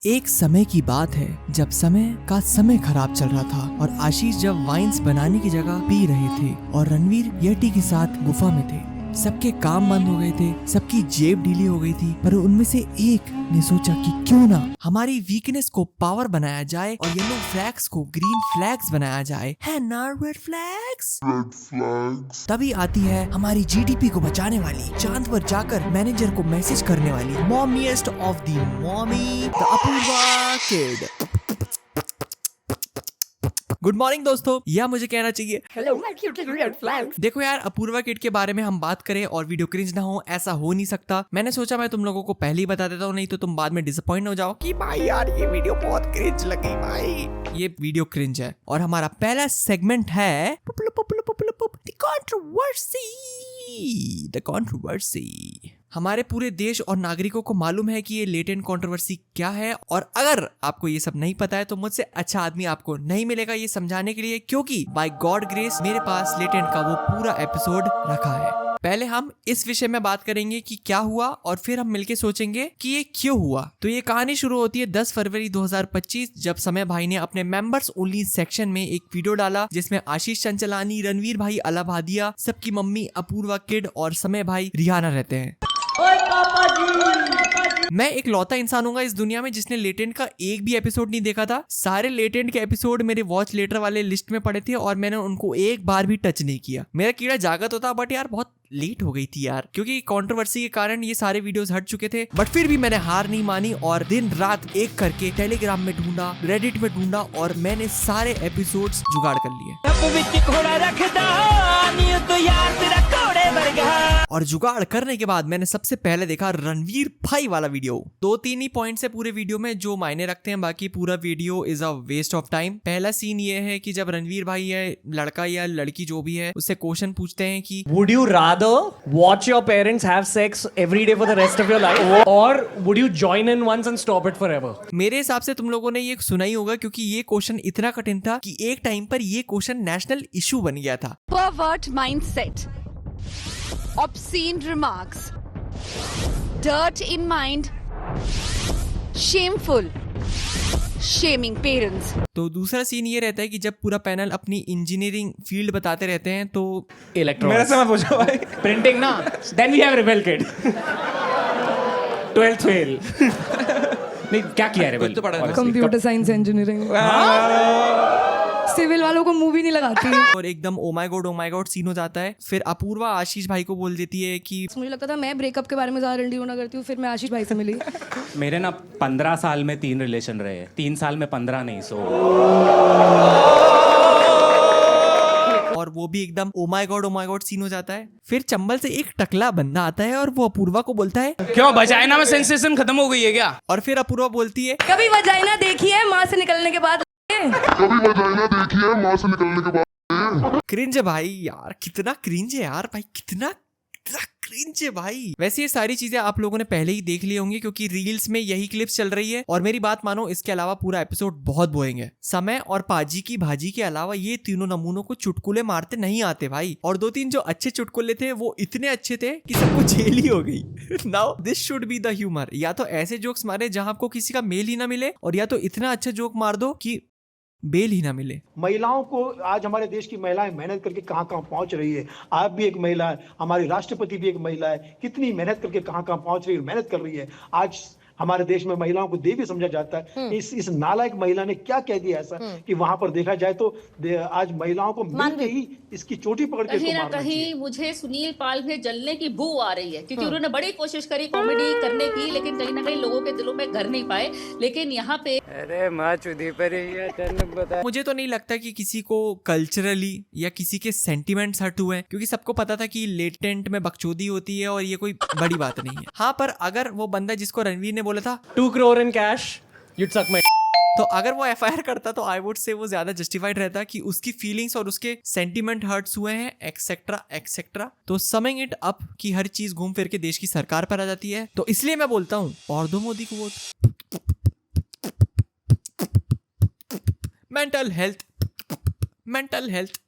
एक समय की बात है जब समय का समय खराब चल रहा था और आशीष जब वाइन्स बनाने की जगह पी रहे थे और रणवीर येटी के साथ गुफा में थे। सबके काम बंद हो गए थे, सबकी जेब ढीली हो गई थी, पर उनमें से एक ने सोचा कि क्यों ना हमारी वीकनेस को पावर बनाया जाए और येलो फ्लैग्स को ग्रीन फ्लैग्स बनाया जाए, है ना रेड फ्लैग्स। तभी आती है हमारी जीडीपी को बचाने वाली, चांद पर जाकर मैनेजर को मैसेज करने वाली mommiest of the mommy, the Apoorva kid. Good morning दोस्तों, या मुझे कहना चाहिए Hello, my cute little red flags. देखो यार, अपूर्वा किड के बारे में हम बात करें और वीडियो क्रिंज ना हो, ऐसा हो नहीं सकता। मैंने सोचा मैं तुम लोगों को पहले ही बता देता हूँ, नहीं तो तुम बाद में डिसअपॉइंट हो जाओ कि भाई यार ये वीडियो बहुत क्रिंज लगी। भाई ये वीडियो क्रिंज है और हमारा पहला सेगमेंट है द कंट्रोवर्सी। हमारे पूरे देश और नागरिकों को मालूम है कि ये लेटेंट कंट्रोवर्सी क्या है, और अगर आपको ये सब नहीं पता है तो मुझसे अच्छा आदमी आपको नहीं मिलेगा ये समझाने के लिए, क्योंकि बाय गॉड ग्रेस मेरे पास लेटेंट का वो पूरा एपिसोड रखा है। पहले हम इस विषय में बात करेंगे कि क्या हुआ और फिर हम मिलके सोचेंगे कि ये क्यों हुआ। तो ये कहानी शुरू होती है 10 फरवरी 2025 जब समय भाई ने अपने मेंबर्स ओनली सेक्शन में एक वीडियो डाला जिसमें आशीष चंचलानी, रणवीर भाई अलाहाबादिया, सबकी मम्मी अपूर्वा किड और समय भाई रिहाना रहते हैं। मैं एक लौता इंसान हूँ इस दुनिया में जिसने लेटेंट का एक भी एपिसोड नहीं देखा था। सारे लेटेंट के एपिसोड मेरे वॉच लेटर वाले लिस्ट में पड़े थे और मैंने उनको एक बार भी टच नहीं किया। मेरा कीड़ा जागत होता, बट यार बहुत लेट हो गई थी यार, क्योंकि कंट्रोवर्सी के कारण ये सारे वीडियोस हट चुके थे। बट फिर भी मैंने हार नहीं मानी और दिन रात एक करके टेलीग्राम में ढूंढा, रेडिट में ढूंढा और मैंने सारे एपिसोड्स जुगाड़ कर लिए। और जुगाड़ करने के बाद मैंने सबसे पहले देखा रणवीर भाई वाला वीडियो। 2-3 ही पॉइंट्स है पूरे वीडियो में जो मायने रखते हैं, बाकी पूरा video is a waste of time. पहला सीन ये है कि जब रणवीर भाई या लड़का या लड़की जो भी है उससे क्वेश्चन पूछते हैं कि Would you rather watch your parents have sex every day for the rest of your life, or would you join in once and stop it forever? मेरे हिसाब से तुम लोगों ने ये सुना ही होगा, क्योंकि ये क्वेश्चन इतना कठिन था कि एक टाइम पर ये क्वेश्चन नेशनल इशू बन गया था। Pervert mindset. Obscene remarks. Dirt in mind. Shameful. Shaming parents. तो दूसरा सीन ये रहता है कि जब पूरा पैनल अपनी इंजीनियरिंग फील्ड बताते रहते हैं तो Electronics. मेरा समय पूछो भाई। Printing ना? Then we have rebel kid. 12th fail. नहीं, क्या किया rebel? तो पढ़ा था। कंप्यूटर साइंस इंजीनियरिंग सिविल वालों को मूवी नहीं लगाती। और एकदम ओ माय गॉड सीन हो जाता है। फिर अपूर्वा आशीष भाई को बोल देती है कि मुझे लगता था मैं ब्रेकअप के बारे में ज्यादा रंडी होना करती हूँ, फिर मैं आशीष भाई से मिली। मेरे ना 15 साल में 3 रिलेशन रहे, 3 साल में 15 नहीं, सो और वो भी एकदम ओ माय गॉड सीन हो जाता है। फिर चंबल से एक टकला बंदा आता है और वो अपूर्वा को बोलता है क्यों वजाइना में सेंसेशन खत्म हो गई है क्या? और फिर अपूर्वा बोलती है कभी वजाइना देखी है माँ से निकलने के बाद? क्रिंज है भाई यार, कितना क्रिंज है यार भाई, कितना क्रिंज है भाई। वैसे ये सारी चीजें आप लोगों ने पहले ही देख ली होंगी क्योंकि रील्स में यही क्लिप्स चल रही है। और मेरी बात मानो, इसके अलावा पूरा एपिसोड बहुत बोरिंग है। समय और पाजी की भाजी के अलावा ये तीनों नमूनों को चुटकुले मारते नहीं आते भाई, और 2-3 जो अच्छे चुटकुले थे वो इतने अच्छे थे कि सबको जेल ही हो गई। Now this should be the humour. या तो ऐसे जोक्स मारे जहां आपको किसी का मेल ही ना मिले, और या तो इतना अच्छा जोक मार दो कि बेल ही ना मिले। महिलाओं को आज हमारे देश की महिलाएं मेहनत करके कहां कहां पहुंच रही है। आप भी एक महिला है, हमारी राष्ट्रपति भी एक महिला है, कितनी मेहनत करके कहां कहां पहुंच रही है, मेहनत कर रही है। आज हमारे देश में महिलाओं को देवी समझा जाता है। इस नालायक महिला ने क्या कह दिया ऐसा कि वहां पर देखा जाए तो आज महिलाओं को मिलते ही इसकी चोटी पकड़ के कहीं ना मारना कहीं चाहिए। मुझे सुनील पाल में जलने की बू आ रही है, क्योंकि उन्होंने बड़ी कोशिश करी कॉमेडी करने की, लेकिन कहीं ना कहीं लोगों के दिलों में घर नहीं पाए। लेकिन यहाँ पे अरे माँ चुदी पर बता। मुझे तो नहीं लगता कि किसी को कल्चरली या किसी के सेंटिमेंट्स हर्ट हुए हैं, क्योंकि सबको पता था कि लेटेंट में बकचोदी होती है और ये कोई बड़ी बात नहीं है। हाँ, पर अगर वो बंदा जिसको रणवीर ने बोला था 2 crore in cash, you'd suck my तो अगर वो एफआईआर करता तो आई वुड से वो ज्यादा जस्टिफाइड रहता कि उसकी फीलिंग्स और उसके सेंटिमेंट हर्ट्स हुए हैं, एक्सेट्रा एक्सेट्रा। तो समिंग इट अप कि हर चीज घूम फिर के देश की सरकार पर आ जाती है। तो इसलिए मैं बोलता हूँ और दो मोदी को वोट। मेंटल हेल्थ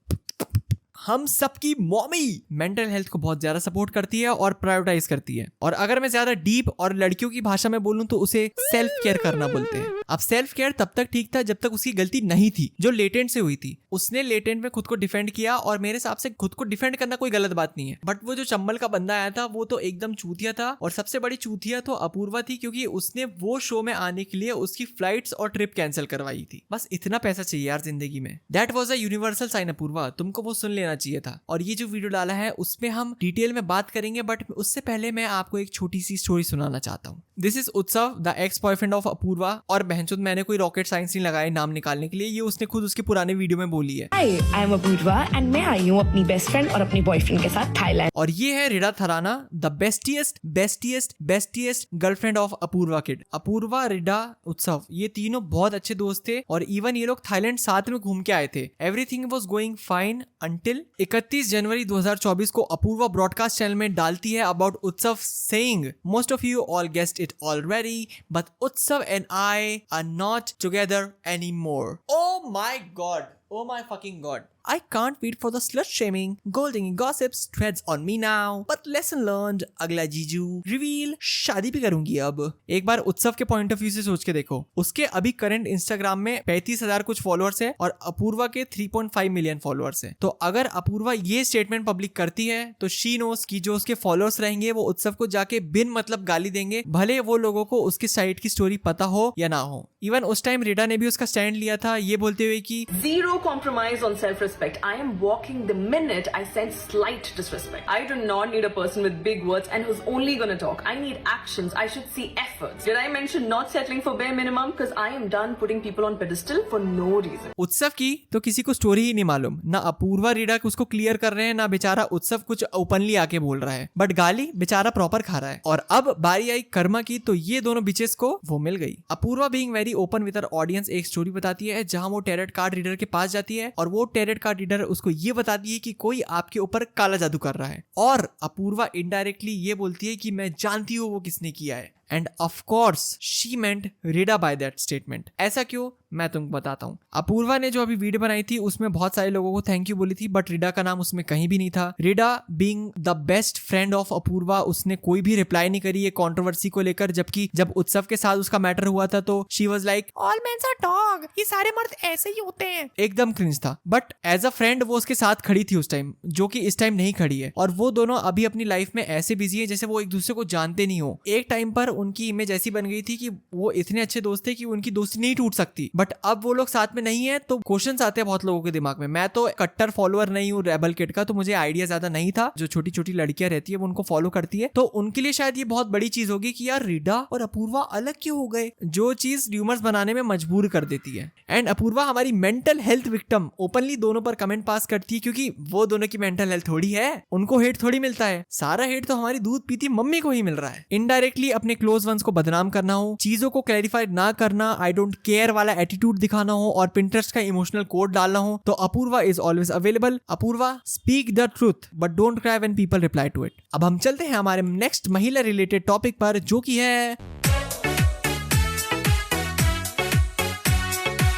हम सबकी मॉमी मेंटल हेल्थ को बहुत ज्यादा सपोर्ट करती है और प्रायोरिटाइज करती है। और अगर मैं ज्यादा डीप और लड़कियों की भाषा में बोलूं तो उसे सेल्फ केयर करना बोलते हैं। अब सेल्फ केयर तब तक ठीक था जब तक उसकी गलती नहीं थी जो लेटेंट से हुई थी। उसने लेटेंट में खुद को डिफेंड किया और मेरे हिसाब से खुद को डिफेंड करना कोई गलत बात नहीं है। बट वो जो चंबल का बंदा आया था वो तो एकदम चूतिया था, और सबसे बड़ी चूतिया तो अपूर्वा थी क्योंकि उसने वो शो में आने के लिए उसकी फ्लाइट्स और ट्रिप कैंसिल करवाई थी। बस इतना पैसा चाहिए यार जिंदगी में। That was a universal sign Apurva, तुमको वो सुन लेना चाहिए था। और ये जो वीडियो डाला है उसमें हम डिटेल में बात करेंगे, बट उससे पहले मैं आपको एक छोटी सी स्टोरी सुनाना चाहता हूँ। This is Utsav, the ex boyfriend of Apurva. और बहनचोद मैंने कोई रॉकेट साइंस नहीं लगाया नाम निकालने के लिए, ये उसने खुद उसके पुराने वीडियो में बोली है। हाय, आई एम अपूर्वा एंड मैं आई हूँ अपनी बेस्ट फ्रेंड और अपनी बॉयफ्रेंड के साथ थाईलैंड। और ये है Rida Tharana, the bestiest girlfriend of Apoorva kid. Apoorva, Rida, Utsav, ये तीनों बहुत अच्छे दोस्त थे और इवन ये लोग थाईलैंड साथ में घूम के आए थे। Everything was going fine until 31 जनवरी 2024 को अपूर्वा ब्रॉडकास्ट चैनल में डालती है about Utsav saying, most of you all guessed it already, but Utsav and I are not together anymore. Oh my god, oh my fucking god. I can't wait for the slut shaming, golding gossips, threads on me now. But lesson learned, अगला जीजू reveal शादी भी करूंगी अब। एक बार उत्सव के point of view से सोच के देखो, उसके अभी करंट इंस्टाग्राम में 35,000 कुछ फॉलोअर्स है और अपूर्वा के 3.5 मिलियन फॉलोअर्स है। तो अगर अपूर्वा ये स्टेटमेंट पब्लिक करती है तो शी नोस कि जो उसके फॉलोअर्स रहेंगे वो उत्सव को जाके बिन मतलब गाली देंगे, भले वो लोगों को उसके साइड की स्टोरी पता हो या ना हो। इवन उस टाइम रिडा ने भी उसका स्टैंड लिया था ये बोलते हुए कि Zero compromise on self-respect. I am walking the minute I sense slight disrespect. I do not need a person with big words and who's only gonna talk. I need actions. I should see efforts. Did I mention not settling for bare minimum? Because I am done putting people on pedestal for no reason. उत्सव की तो किसी को story ही नहीं मालूम, ना अपूर्वा रिडा उसको clear कर रहे हैं, ना बेचारा उत्सव कुछ ओपनली आके बोल रहा है, बट गाली बेचारा प्रॉपर खा रहा है। और अब बारी आई कर्मा की, तो ये दोनों बिचेस को वो मिल गई। Apurva being very open with her audience एक स्टोरी बताती है जहां वो टैरेट कार्ड रीडर के पास जाती है और वो टैरेट कार्ड रीडर उसको ये बताती है कि कोई आपके ऊपर काला जादू कर रहा है, और अपूर्वा इनडायरेक्टली ये बोलती है कि मैं जानती हूँ वो किसने किया है। And of course she meant Rida by that statement. ऐसा क्यों, मैं तुमको बताता हूँ। अपूर्वा ने जो अभी वीडियो बनाई थी उसमें बहुत सारे लोगों को थैंक यू बोली थी, बट रिडा का नाम उसमें कहीं भी नहीं था। Rida being the best friend of Apoorva, उसने कोई भी रिप्लाई नहीं करी है कंट्रोवर्सी को लेकर, जबकि जब उत्सव के साथ उसका मैटर हुआ था तो she was like all mens are dog, ये सारे मर्द ऐसे ही होते हैं, एकदम क्रिंज था। बट एज अ फ्रेंड वो उसके साथ खड़ी थी उस टाइम, जो कि इस टाइम नहीं खड़ी है। और वो दोनों अभी अपनी लाइफ में ऐसे बिजी है जैसे वो एक दूसरे को जानते नहीं हो। एक टाइम पर उनकी इमेज ऐसी बन गई थी कि वो इतने अच्छे दोस्त थे कि उनकी दोस्ती नहीं टूट सकती, बट अब वो लोग साथ में नहीं है तो क्वेश्चंस आते हैं बहुत लोगों के दिमाग में। मैं तो कट्टर फॉलोअर नहीं हूँ रेबल किड का, तो मुझे आइडिया ज्यादा नहीं था। जो छोटी छोटी लड़कियां रहती है वो उनको फॉलो करती है, तो उनके लिए शायद ये बहुत बड़ी चीज होगी कि यार रिडा और अपूर्वा अलग क्यों हो गए, जो चीज र्यूमर्स बनाने में मजबूर कर देती है। एंड अपूर्वा हमारी मेंटल हेल्थ विक्टिम ओपनली दोनों पर कमेंट पास करती है, क्योंकि वो दोनों की मेंटल हेल्थ थोड़ी है, उनको हेट थोड़ी मिलता है। सारा हेट तो हमारी दूध पीती मम्मी को ही मिल रहा है। इनडायरेक्टली अपने क्लोज वंस को बदनाम करना हो, चीजों को क्लैरिफाई ना करना, आई डोंट केयर वाला एटीट्यूड दिखाना हो और पिंटरेस्ट का इमोशनल कोड डालना हो, तो Apurva is always available. Apurva speak the truth but don't cry when people reply to it. अब हम चलते हैं हमारे नेक्स्ट महिला रिलेटेड टॉपिक पर, जो कि है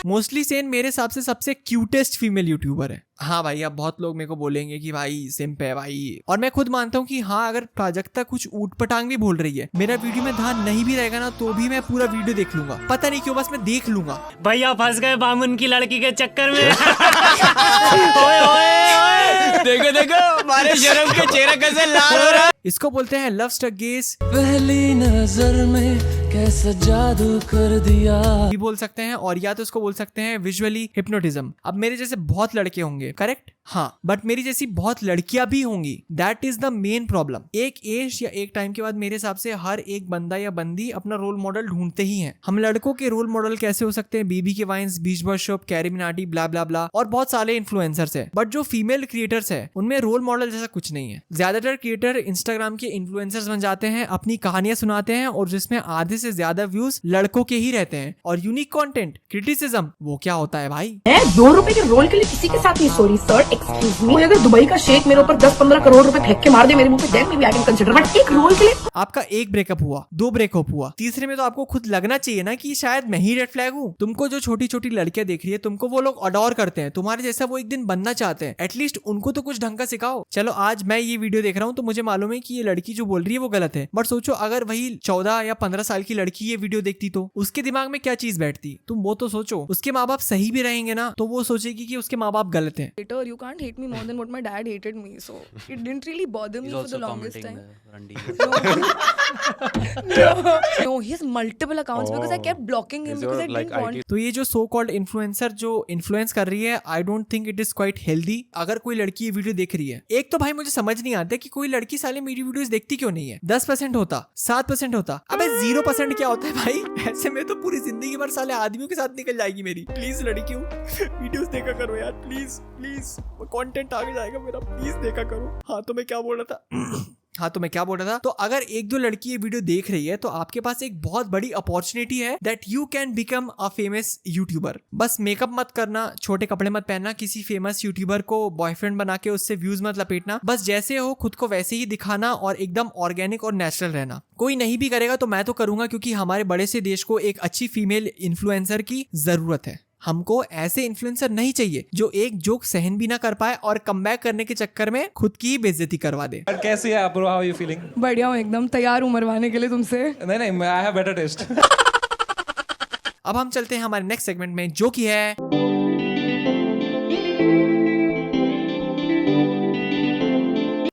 मोस्टली सेन मेरे हिसाब से सबसे क्यूटेस्ट फीमेल यूट्यूबर है। हाँ भाई, अब बहुत लोग मेरे को बोलेंगे कि भाई सिंप है भाई, और मैं खुद मानता हूँ कि हाँ, अगर प्राजक्ता कुछ ऊट पटांग भी बोल रही है, मेरा वीडियो में ध्यान नहीं भी रहेगा ना तो भी मैं पूरा वीडियो देख लूंगा। पता नहीं क्यों, बस मैं देख लूंगा। भैया फंस गए बामुन की लड़की के चक्कर में। देखो देखो हमारे शर्म के चेहरा कैसे लाल हो रहा है। इसको बोलते हैं लव स्टक गेस, पहली नजर में कैसा जादू कर दिया भी बोल सकते हैं, और या तो इसको बोल सकते हैं विजुअली हिप्नोटिज्म। अब मेरे जैसे बहुत लड़के होंगे, करेक्ट, हाँ, बट मेरी जैसी बहुत लड़कियां भी होंगी। That is the main problem. एक एज या एक टाइम के बाद मेरे हिसाब से हर एक बंदा या बंदी अपना रोल मॉडल ढूंढते ही हैं। हम लड़कों के रोल मॉडल कैसे हो सकते हैं? बीबी के वाइन्स, बीच बॉयशॉप, कैरी मिनाटी, ब्ला ब्ला ब्ला, और बहुत सारे इन्फ्लुएंसर्स है। बट जो फीमेल क्रिएटर्स है उनमें रोल मॉडल जैसा कुछ नहीं है। ज्यादातर क्रिएटर इंस्टाग्राम के इन्फ्लुएंसर्स बन जाते हैं, अपनी कहानियां सुनाते हैं और जिसमें आधे से ज्यादा व्यूज लड़कों के ही रहते हैं। और यूनिक कंटेंट क्रिटिसिज्म वो क्या होता है भाई? मैं 2 रुपए के रोल के लिए किसी के साथ नहीं, सॉरी सर, एक्सक्यूज मी। अगर दुबई का शेख मेरे ऊपर 10-15 करोड़ रुपए फेंक के मार दे मेरे मुंह पे, then maybe I can consider, but एक रोल के लिए। आपका एक ब्रेकअप हुआ, 2 ब्रेकअप हुआ, तीसरे में तो आपको खुद लगना चाहिए ना कि शायद मैं ही रेड फ्लैग हूँ। तुमको जो छोटी छोटी लड़कियां देख रही है, तुमको वो लोग अडोर करते हैं, तुम्हारे जैसा वो एक दिन बनना चाहते हैं, एटलीस्ट उनको तो कुछ ढंग का सिखाओ। चलो आज मैं ये वीडियो देख रहा हूँ तो मुझे मालूम है कि ये लड़की जो बोल रही है वो गलत है, बट सोचो अगर वही 14 या 15 साल की लड़की ये वीडियो देखती तो उसके दिमाग में क्या चीज बैठती, तुम वो तो सोचो। उसके माँ बाप सही भी रहेंगे ना तो वो सोचेगी कि उसके माँ बाप गलत हैं। Later, you can't hate me more than what my dad hated me, so it didn't really bother me for the longest time. No, he has multiple accounts because I kept blocking him because I didn't want. तो ये जो so called influencer जो influence कर रही है, I don't think it is quite healthy. अगर कोई लड़की ये वीडियो देख रही है, एक तो भाई मुझे समझ नहीं आता कि कोई लड़की साले मेरी वीडियोस देखती क्यों नहीं है। 10% होता, 7% होता, अबे 0% क्या होता है भाई? ऐसे में तो पूरी जिंदगी भर साले आदमियों के साथ निकल जाएगी मेरी। प्लीज लड़कियों वीडियोस देखा करो यार, प्लीज प्लीज, कंटेंट आगे जाएगा मेरा, प्लीज देखा करो। हाँ तो मैं क्या बोल रहा था तो अगर 1-2 लड़की ये वीडियो देख रही है तो आपके पास एक बहुत बड़ी अपॉर्चुनिटी है that you can become a famous YouTuber. बस मेकअप मत करना, छोटे कपड़े मत पहनना, किसी फेमस यूट्यूबर को बॉयफ्रेंड बना के उससे व्यूज मत लपेटना, बस जैसे हो खुद को वैसे ही दिखाना और एकदम ऑर्गेनिक और नेचुरल रहना। कोई नहीं भी करेगा तो मैं तो करूंगा, क्योंकि हमारे बड़े से देश को एक अच्छी फीमेल इन्फ्लुएंसर की जरूरत है। हमको ऐसे इन्फ्लुएंसर नहीं चाहिए जो एक जोक सहन भी ना कर पाए और कमबैक करने के चक्कर में खुद की ही बेइज्जती करवा दे। कैसे है Apurva, how are you feeling? बढ़िया हूँ, एकदम तैयार हूँ मरवाने के लिए तुमसे। नहीं, आई हैव बेटर टेस्ट। अब हम चलते हैं हमारे नेक्स्ट सेगमेंट में जो कि है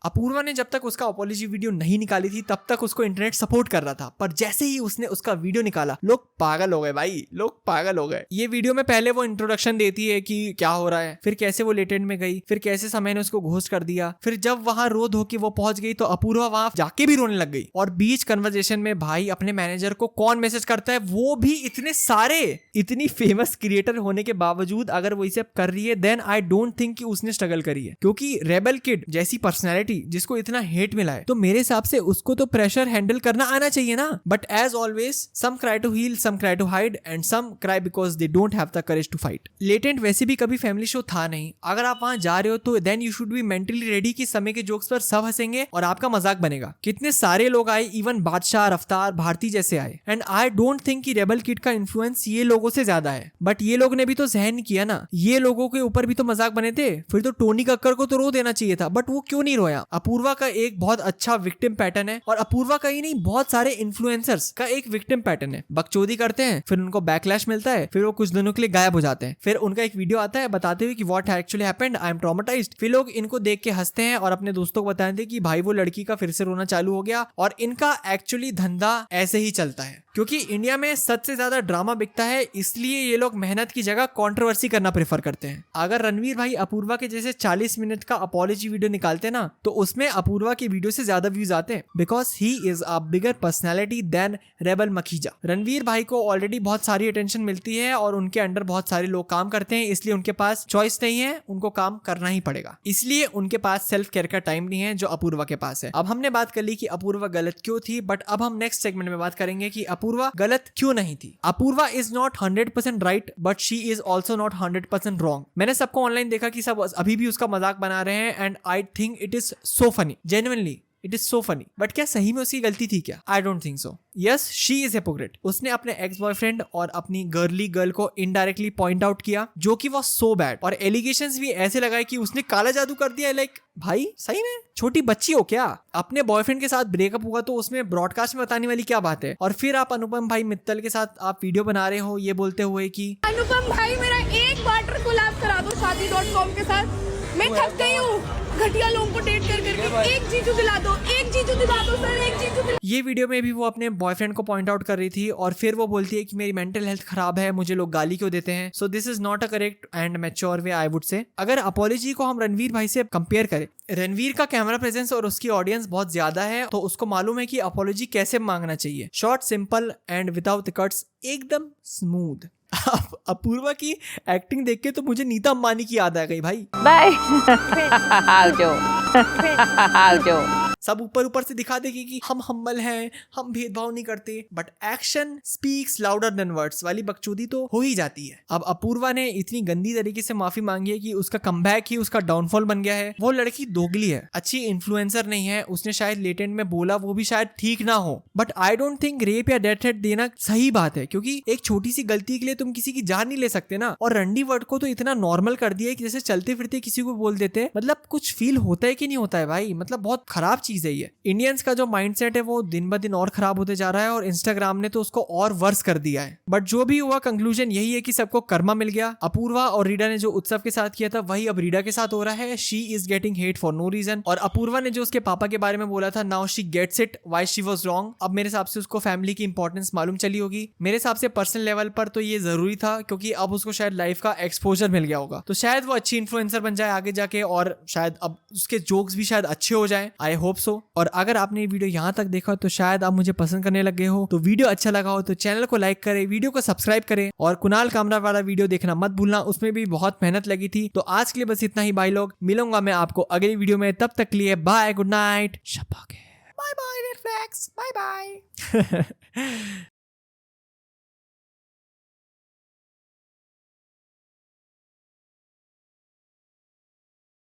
अपूर्वा ने जब तक उसका अपॉलॉजी वीडियो नहीं निकाली थी तब तक उसको इंटरनेट सपोर्ट कर रहा था, पर जैसे ही उसने उसका वीडियो निकाला लोग पागल हो गए भाई, लोग पागल हो गए। ये वीडियो में पहले वो इंट्रोडक्शन देती है कि क्या हो रहा है, फिर कैसे वो लेटेंट में गई, फिर कैसे समय ने उसको घोस्ट कर दिया, फिर जब वहां रो धो के वो पहुंच गई तो अपूर्वा वहां जाके भी रोने लग गई। और बीच कन्वर्सेशन में भाई अपने मैनेजर को कौन मैसेज करता है, वो भी इतने सारे, इतनी फेमस क्रिएटर होने के बावजूद अगर वो इसे कर रही है देन आई डोंट थिंक कि उसने स्ट्रगल करी है, क्योंकि रेबल किड जैसी पर्सनैलिटी जिसको इतना हेट मिला है तो मेरे हिसाब से उसको तो प्रेशर हैंडल करना आना चाहिए ना। But as always some cry to heal, some cry to hide and some cry because they don't have the courage to fight. Latent वैसे भी कभी फैमिली शो था नहीं, अगर आप वहां जा रहे हो तो then you should be mentally ready कि समय के जोक्स पर सब हंसेंगे और आपका मजाक बनेगा। कितने सारे लोग आए, इवन बादशाह, रफ्तार, भारती जैसे आए, एंड आई डोंट थिंक कि रेबल किड का इन्फ्लुएंस ये लोगों से ज्यादा है। बट ये लोग ने भी तो सहन किया ना, ये लोगों के ऊपर भी तो मजाक बने थे। फिर तो टोनी कक्कर को तो रो देना चाहिए था, बट वो क्यों नहीं रोया? अपूर्वा का एक बहुत अच्छा विक्टिम पैटर्न है, और अपूर्वा का ही नहीं बहुत सारे इन्फ्लुएंसर्स का एक विक्टिम पैटर्न है। बकचोदी करते हैं, फिर उनको बैकलैश मिलता है, फिर वो कुछ दिनों के लिए गायब हो जाते हैं, फिर उनका एक वीडियो आता है बताते हुए कि what actually happened, I am traumatised. फिर लोग इनको देख के हंसते हैं और अपने दोस्तों को बताते हैं कि भाई वो लड़की का फिर से रोना चालू हो गया। और इनका एक्चुअली धंधा ऐसे ही चलता है, क्योंकि इंडिया में सच से ज्यादा ड्रामा बिकता है, इसलिए ये लोग मेहनत की जगह कंट्रोवर्सी करना प्रेफर करते हैं। अगर रणवीर भाई अपूर्वा के जैसे 40 मिनट का अपॉलॉजी वीडियो निकालते ना तो उसमें अपूर्वा की वीडियो से ज्यादा व्यूज आते हैं, because he is a bigger personality than rebel Makhija. Ranveer भाई को ऑलरेडी बहुत सारी अटेंशन मिलती है और उनके अंडर बहुत सारे लोग काम करते हैं, इसलिए उनके पास चॉइस नहीं है, उनको काम करना ही पड़ेगा। इसलिए उनके पास सेल्फ केयर का टाइम नहीं है जो अपूर्वा के पास है। अब हमने बात कर ली कि अपूर्वा गलत क्यों थी, बट अब हम नेक्स्ट सेगमेंट में बात करेंगे कि अपूर्वा गलत क्यों नहीं थी। Apurva is not 100% right but she is also not 100% wrong. मैंने सबको ऑनलाइन देखा कि सब अभी भी उसका मजाक बना रहे हैं, and I think it is so funny, genuinely it is so funny. But क्या सही में उसकी गलती थी क्या? I don't think so. Yes, she is hypocrite. उसने अपने एक्स बॉयफ्रेंड और अपनी गर्ली गर्ल को इनडायरेक्टली पॉइंट आउट किया, जो कि वॉज सो बैड, और एलिगेशंस भी ऐसे लगाए कि उसने काला जादू कर दिया। लाइक भाई सही में छोटी बच्ची हो क्या? अपने बॉयफ्रेंड के साथ ब्रेकअप हुआ तो उसमें ब्रॉडकास्ट में बताने वाली क्या बात है? और फिर आप अनुपम भाई मित्तल के साथ आप वीडियो बना रहे हो ये बोलते हुए कि अनुपम भाई मेरा एक वाटर कोलैब करा दो शादी.com के साथ, मैं थक गई हूँ घटिया लोगों को डेट कर करके। एक जीजू दिला दो, एक जीजू दिला दो सर, एक जीजू दिला। ये वीडियो में भी वो अपने बॉयफ्रेंड को पॉइंट आउट कर रही थी, और फिर वो बोलती है कि मेरी मेंटल हेल्थ खराब है, मुझे लोग गाली क्यों देते हैं। So this is not a correct and mature way I would say. अगर अपॉलॉजी को हम रणवीर भाई से कंपेयर करें, रणवीर का कैमरा प्रेजेंस और उसकी ऑडियंस बहुत ज्यादा है, तो उसको मालूम है कि अपॉलॉजी कैसे मांगना चाहिए। Short, simple and without cuts, एकदम स्मूथ। अपूर्वा की एक्टिंग देख के तो मुझे नीता अंबानी की याद आ गई भाई। बाय आओ सब ऊपर ऊपर से दिखा देगी कि हम हम्बल हैं, हम भेदभाव नहीं करते, but action speaks louder than words वाली बकचोदी तो हो ही जाती है। अब अपूर्वा ने इतनी गंदी तरीके से माफी मांगी है कि उसका कमबैक ही उसका डाउनफॉल बन गया है। वो लड़की दोगली है, अच्छी इन्फ्लुएंसर नहीं है, उसने शायद लेटेंट में बोला वो भी शायद ठीक ना हो, but I don't think rape या डेथ थ्रेट देना सही बात है, क्योंकि एक छोटी सी गलती के लिए तुम किसी की जान नहीं ले सकते ना। और रंडी वर्ड को तो इतना नॉर्मल कर दिया है कि जैसे चलते फिरते किसी को बोल देते हैं। मतलब कुछ फील होता है कि नहीं होता है भाई, मतलब बहुत खराब चीज है ये। इंडियंस का जो माइंडसेट है वो दिन ब दिन और खराब होते जा रहा है और इंस्टाग्राम ने तो उसको और वर्स कर दिया है। बट जो भी हुआ कंक्लूजन यही है कि सबको कर्मा मिल गया। अपूर्वा और रीडा ने जो उत्सव के साथ किया था वही अब रीडा के साथ हो रहा है। She is getting hate for no reason. और अपूर्वा ने जो उसके पापा के बारे में बोला था, now she gets it why she was wrong. अब मेरे हिसाब से उसको फैमिली की इंपॉर्टेंस मालूम चली होगी। मेरे हिसाब से पर्सनल लेवल पर तो ये जरूरी था, क्योंकि अब उसको शायद लाइफ का एक्सपोजर मिल गया होगा, तो शायद वो अच्छी इन्फ्लुएंसर बन जाए आगे जाके, और शायद अब उसके जोक्स भी शायद अच्छे हो जाए। I hope so. और अगर आपने वीडियो यहाँ तक देखा तो शायद आप मुझे पसंद करने लग गए हो। तो वीडियो अच्छा लगा हो तो चैनल को लाइक करें, वीडियो को सब्सक्राइब करें, और कुणाल कामरा वाला वीडियो देखना मत भूलना, उसमें भी बहुत मेहनत लगी थी। तो आज के लिए बस इतना ही भाई लोग, मिलूंगा मैं आपको अगली वीडियो में, तब तक के लिए बाय, गुड नाइट, शब्बा के, bye bye red flags, bye bye.